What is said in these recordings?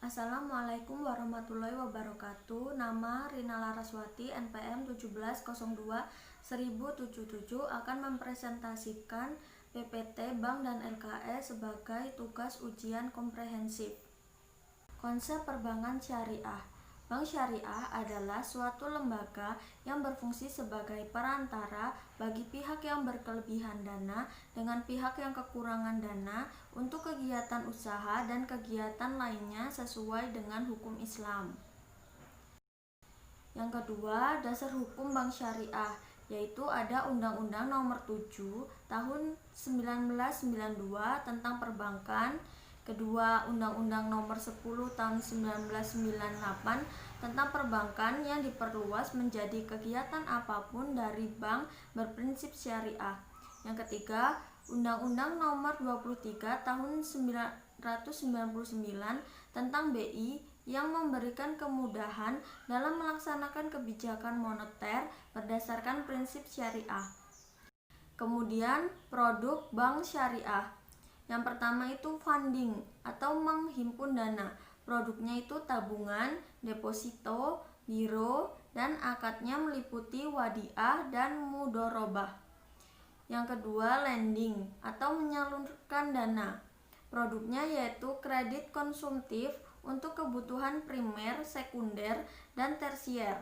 Assalamualaikum warahmatullahi wabarakatuh. Nama Rina Laraswati, NPM 1702-1077 akan mempresentasikan PPT Bank dan LKS sebagai tugas ujian komprehensif. Konsep perbankan syariah. Bank syariah adalah suatu lembaga yang berfungsi sebagai perantara bagi pihak yang berkelebihan dana dengan pihak yang kekurangan dana untuk kegiatan usaha dan kegiatan lainnya sesuai dengan hukum Islam. Yang kedua, dasar hukum bank syariah, yaitu ada Undang-Undang Nomor 7 Tahun 1992 tentang perbankan. Kedua, Undang-Undang Nomor 10 Tahun 1998 tentang perbankan yang diperluas menjadi kegiatan apapun dari bank berprinsip syariah. Yang ketiga, Undang-Undang Nomor 23 Tahun 1999 tentang BI yang memberikan kemudahan dalam melaksanakan kebijakan moneter berdasarkan prinsip syariah. Kemudian, produk bank syariah. Yang pertama itu funding atau menghimpun dana. Produknya itu tabungan, deposito, giro, dan akadnya meliputi wadiah dan mudorobah. Yang kedua, lending atau menyalurkan dana. Produknya yaitu kredit konsumtif untuk kebutuhan primer, sekunder, dan tersier.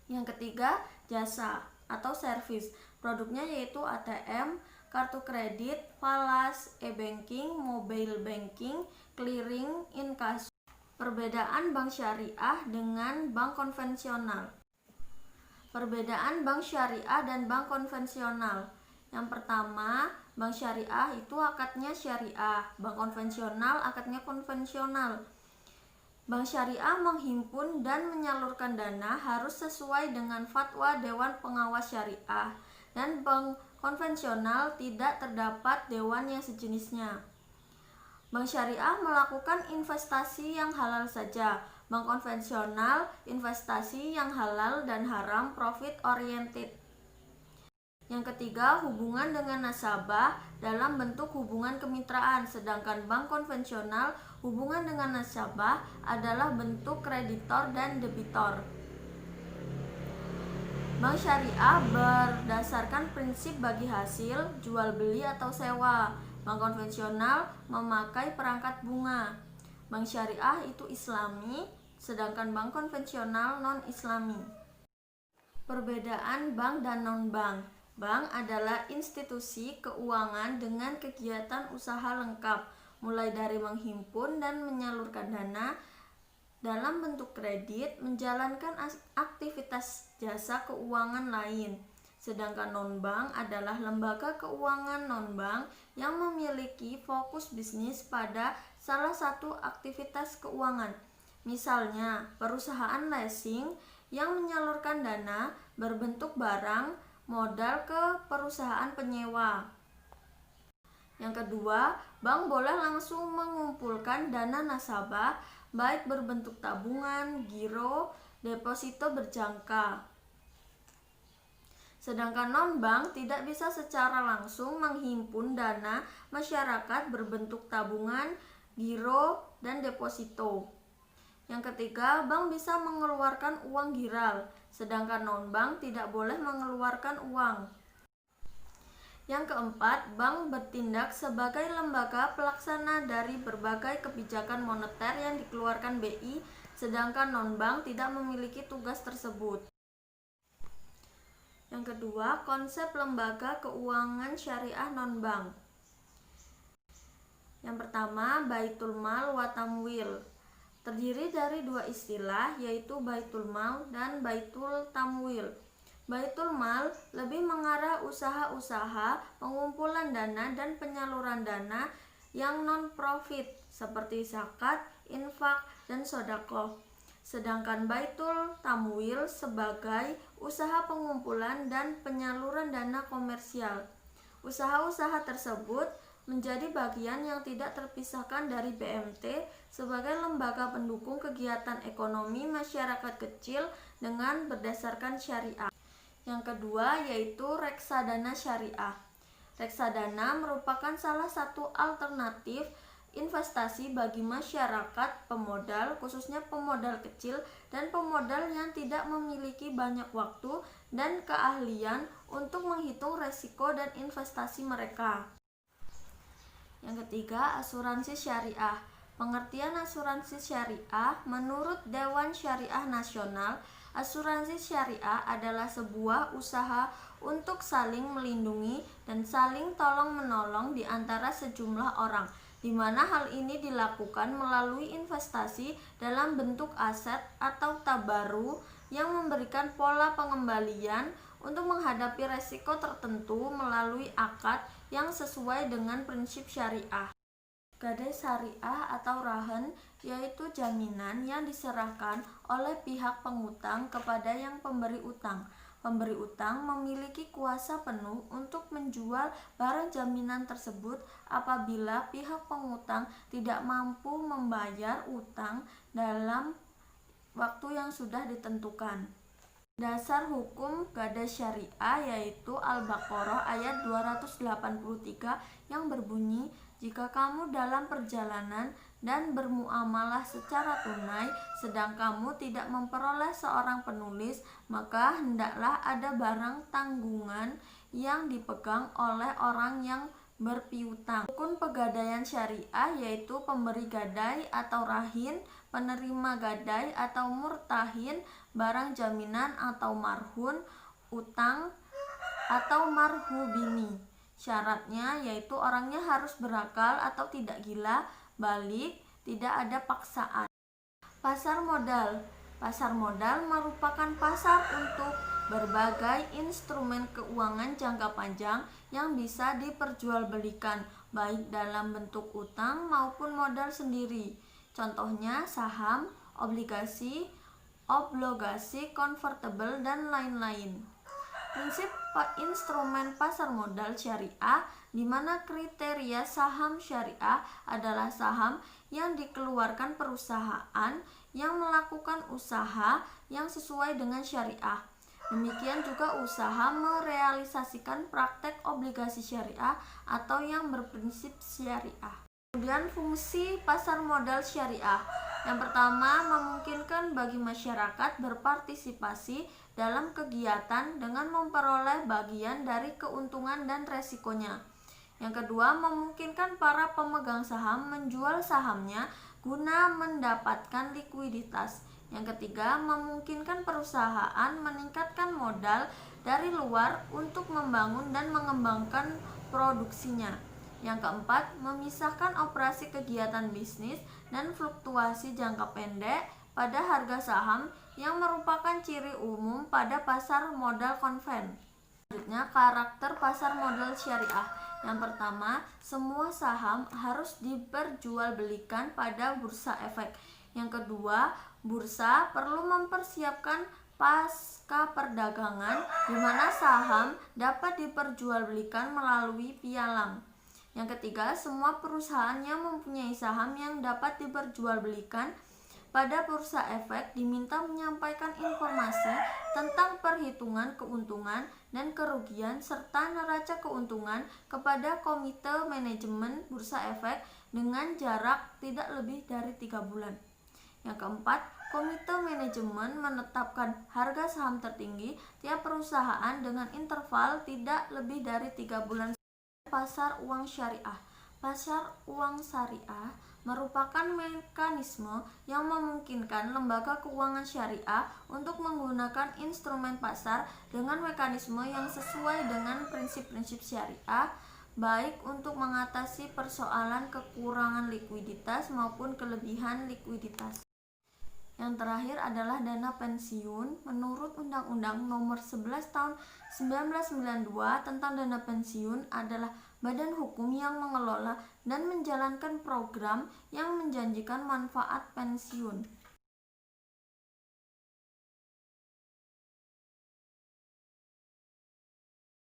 Yang ketiga, jasa atau servis. Produknya yaitu ATM, kartu kredit, falas, e-banking, mobile banking, clearing, inkasu. Perbedaan bank syariah dengan bank konvensional. Perbedaan bank syariah dan bank konvensional. Yang pertama, bank syariah itu akadnya syariah, bank konvensional akadnya konvensional. Bank syariah menghimpun dan menyalurkan dana harus sesuai dengan fatwa Dewan Pengawas Syariah, dan bank konvensional tidak terdapat dewan yang sejenisnya. Bank syariah melakukan investasi yang halal saja. Bank konvensional investasi yang halal dan haram, profit oriented. Yang ketiga, hubungan dengan nasabah dalam bentuk hubungan kemitraan, sedangkan bank konvensional hubungan dengan nasabah adalah bentuk kreditor dan debitor. Bank syariah berdasarkan prinsip bagi hasil, jual beli atau sewa. Bank konvensional memakai perangkat bunga. Bank syariah itu Islami, sedangkan bank konvensional non-Islami. Perbedaan bank dan non-bank. Bank adalah institusi keuangan dengan kegiatan usaha lengkap, mulai dari menghimpun dan menyalurkan dana dalam bentuk kredit, menjalankan aktivitas jasa keuangan lain. Sedangkan non-bank adalah lembaga keuangan non-bank yang memiliki fokus bisnis pada salah satu aktivitas keuangan. Misalnya, perusahaan leasing yang menyalurkan dana berbentuk barang modal ke perusahaan penyewa. Yang kedua, bank boleh langsung mengumpulkan dana nasabah baik berbentuk tabungan, giro, deposito berjangka. Sedangkan non-bank tidak bisa secara langsung menghimpun dana masyarakat berbentuk tabungan, giro, dan deposito. Yang ketiga, bank bisa mengeluarkan uang giral, sedangkan non-bank tidak boleh mengeluarkan uang. Yang keempat, bank bertindak sebagai lembaga pelaksana dari berbagai kebijakan moneter yang dikeluarkan BI, sedangkan non-bank tidak memiliki tugas tersebut. Yang kedua, konsep lembaga keuangan syariah non-bank. Yang pertama, Baitul Mal wa Tamwil. Terdiri dari dua istilah, yaitu Baitul Mal dan Baitul Tamwil. Baitul Mal lebih mengarah usaha-usaha pengumpulan dana dan penyaluran dana yang non-profit seperti zakat, infak, dan sedekah. Sedangkan Baitul Tamwil sebagai usaha pengumpulan dan penyaluran dana komersial. Usaha-usaha tersebut menjadi bagian yang tidak terpisahkan dari BMT sebagai lembaga pendukung kegiatan ekonomi masyarakat kecil dengan berdasarkan syariah. Yang kedua yaitu reksadana syariah. Reksadana merupakan salah satu alternatif investasi bagi masyarakat pemodal, khususnya pemodal kecil dan pemodal yang tidak memiliki banyak waktu dan keahlian untuk menghitung resiko dan investasi mereka. Yang ketiga, asuransi syariah. Pengertian asuransi syariah menurut Dewan Syariah Nasional, asuransi syariah adalah sebuah usaha untuk saling melindungi dan saling tolong-menolong di antara sejumlah orang, di mana hal ini dilakukan melalui investasi dalam bentuk aset atau tabaru yang memberikan pola pengembalian untuk menghadapi resiko tertentu melalui akad yang sesuai dengan prinsip syariah. Gadai syariah atau rahan yaitu jaminan yang diserahkan oleh pihak pengutang kepada yang pemberi utang. Pemberi utang memiliki kuasa penuh untuk menjual barang jaminan tersebut apabila pihak pengutang tidak mampu membayar utang dalam waktu yang sudah ditentukan. Dasar hukum gadai syariah yaitu Al-Baqarah ayat 283 yang berbunyi, jika kamu dalam perjalanan dan bermuamalah secara tunai sedang kamu tidak memperoleh seorang penulis, maka hendaklah ada barang tanggungan yang dipegang oleh orang yang berpiutang. Rukun pegadaian syariah yaitu pemberi gadai atau rahin, penerima gadai atau murtahin, barang jaminan atau marhun, utang atau marhubini. Syaratnya yaitu orangnya harus berakal atau tidak gila, balik, tidak ada paksaan. Pasar modal. Pasar modal merupakan pasar untuk berbagai instrumen keuangan jangka panjang yang bisa diperjualbelikan baik dalam bentuk utang maupun modal sendiri. Contohnya saham, obligasi, convertible, dan lain-lain. Prinsip instrumen pasar modal syariah, di mana kriteria saham syariah adalah saham yang dikeluarkan perusahaan yang melakukan usaha yang sesuai dengan syariah. Demikian juga usaha merealisasikan praktek obligasi syariah atau yang berprinsip syariah. Kemudian fungsi pasar modal syariah. Yang pertama, memungkinkan bagi masyarakat berpartisipasi dalam kegiatan dengan memperoleh bagian dari keuntungan dan resikonya. Yang kedua, memungkinkan para pemegang saham menjual sahamnya guna mendapatkan likuiditas. Yang ketiga, memungkinkan perusahaan meningkatkan modal dari luar untuk membangun dan mengembangkan produksinya. Yang keempat, memisahkan operasi kegiatan bisnis dan fluktuasi jangka pendek pada harga saham yang merupakan ciri umum pada pasar modal konven. Selanjutnya, karakter pasar modal syariah. Yang pertama, semua saham harus diperjualbelikan pada bursa efek. Yang kedua, bursa perlu mempersiapkan pasca perdagangan di mana saham dapat diperjualbelikan melalui pialang. Yang ketiga, semua perusahaan yang mempunyai saham yang dapat diperjualbelikan pada bursa efek diminta menyampaikan informasi tentang perhitungan keuntungan dan kerugian serta neraca keuntungan kepada komite manajemen bursa efek dengan jarak tidak lebih dari 3 bulan. Yang keempat, komite manajemen menetapkan harga saham tertinggi tiap perusahaan dengan interval tidak lebih dari 3 bulan. Pasar uang syariah. Pasar uang syariah merupakan mekanisme yang memungkinkan lembaga keuangan syariah untuk menggunakan instrumen pasar dengan mekanisme yang sesuai dengan prinsip-prinsip syariah, baik untuk mengatasi persoalan kekurangan likuiditas maupun kelebihan likuiditas. Yang terakhir adalah dana pensiun. Menurut Undang-Undang Nomor 11 Tahun 1992 tentang dana pensiun adalah badan hukum yang mengelola dan menjalankan program yang menjanjikan manfaat pensiun.